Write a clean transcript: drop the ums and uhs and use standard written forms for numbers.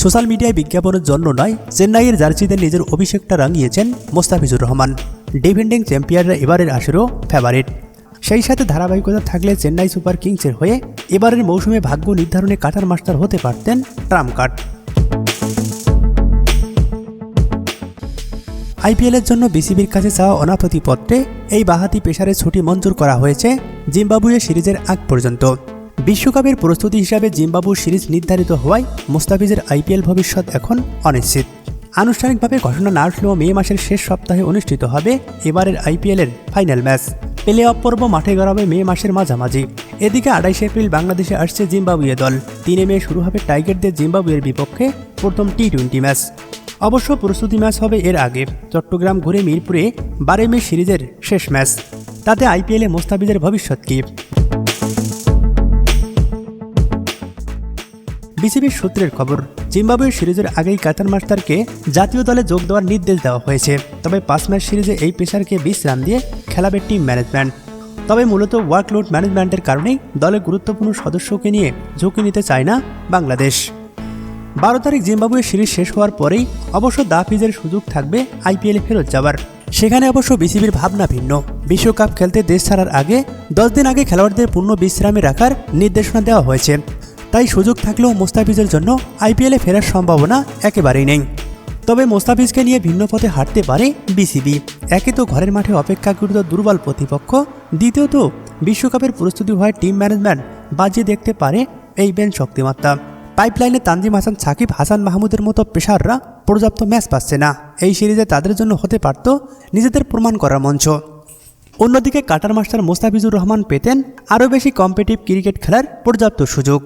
Social মিডিয়ায় বিজ্ঞাপনের জন্য নয়, চেন্নাইয়ের জার্সিতে নিজের অভিষেকটা রাঙিয়েছেন মোস্তাফিজুর রহমান। ডিফেন্ডিং চ্যাম্পিয়নরা এবারের আসরেও ফেভারিট। সেই সাথে ধারাবাহিকতা থাকলে চেন্নাই সুপার কিংসের হয়ে এবারের মৌসুমে ভাগ্য নির্ধারণে কাটার মাস্টার হতে পারতেন ট্রাম্প কার্ড। আইপিএলের জন্য বিসিবির কাছে চাওয়া অনাপত্তিপত্রে এই বাঁহাতি পেসারের ছুটি মঞ্জুর করা হয়েছে জিম্বাবুয়ে সিরিজের আগ পর্যন্ত। বিশ্বকাপের প্রস্তুতি হিসাবে জিম্বাবুয়ে সিরিজ নির্ধারিত হওয়ায় মোস্তাফিজের আইপিএল ভবিষ্যৎ এখন অনিশ্চিত। আনুষ্ঠানিকভাবে ঘোষণা না আসলেও মে মাসের শেষ সপ্তাহে অনুষ্ঠিত হবে এবারের আইপিএলের ফাইনাল ম্যাচ। প্লে অফ পর্ব মাঠে গড়াবে মে মাসের মাঝামাঝি। এদিকে 28 এপ্রিল বাংলাদেশে আসছে জিম্বাবুয়ে দল। 3 মে শুরু হবে টাইগারদের জিম্বাবুয়ের বিপক্ষে প্রথম টি-20 ম্যাচ। অবশ্য প্রস্তুতি ম্যাচ হবে এর আগে। চট্টগ্রাম ঘুরে মিরপুরে 12 মে সিরিজের শেষ ম্যাচ। তাতে আইপিএলে মোস্তাফিজের ভবিষ্যৎ কি? বিসিবির সূত্রের খবর, জিম্বাবুয়ে সিরিজের আগেই কাতার মাস্টারকে জাতীয় দলে যোগ দেওয়ার নির্দেশ দেওয়া হয়েছে। তবে 5 ম্যাচ সিরিজে এই পেসারকে বিশ্রাম দিয়ে খেলাবে টিম ম্যানেজমেন্ট। তবে মূলত ওয়ার্কলোড ম্যানেজমেন্টের কারণেই দলের গুরুত্বপূর্ণ সদস্যকে নিয়ে ঝুঁকি নিতে চায় না বাংলাদেশ। 12 তারিখ জিম্বাবুয়ে সিরিজ শেষ হওয়ার পরেই অবশ্য দাফিজের সুযোগ থাকবে আইপিএলে ফেরত যাওয়ার। সেখানে অবশ্য বিসিবির ভাবনা ভিন্ন। বিশ্বকাপ খেলতে দেশ ছাড়ার আগে 10 দিন আগে খেলোয়াড়দের পূর্ণ বিশ্রামে রাখার নির্দেশনা দেওয়া হয়েছে। তাই সুযোগ থাকলেও মোস্তাফিজের জন্য আইপিএলে ফেরার সম্ভাবনা একেবারেই নেই। তবে মোস্তাফিজকে নিয়ে ভিন্ন পথে হাঁটতে পারে বিসিবি। একে তো ঘরের মাঠে অপেক্ষাকৃত দুর্বল প্রতিপক্ষ, দ্বিতীয়ত বিশ্বকাপের প্রস্তুতি হওয়ায় টিম ম্যানেজমেন্ট বাজিয়ে দেখতে পারে এই বেঞ্চ শক্তিমত্তা। পাইপলাইনে তানজিম হাসান, সাকিব, হাসান মাহমুদের মতো পেসাররা পর্যাপ্ত ম্যাচ পাচ্ছে না। এই সিরিজে তাদের জন্য হতে পারত নিজেদের প্রমাণ করার মঞ্চ। অন্যদিকে কাটার মাস্টার মোস্তাফিজুর রহমান পেতেন আরও বেশি কম্পিটিটিভ ক্রিকেট খেলার পর্যাপ্ত সুযোগ।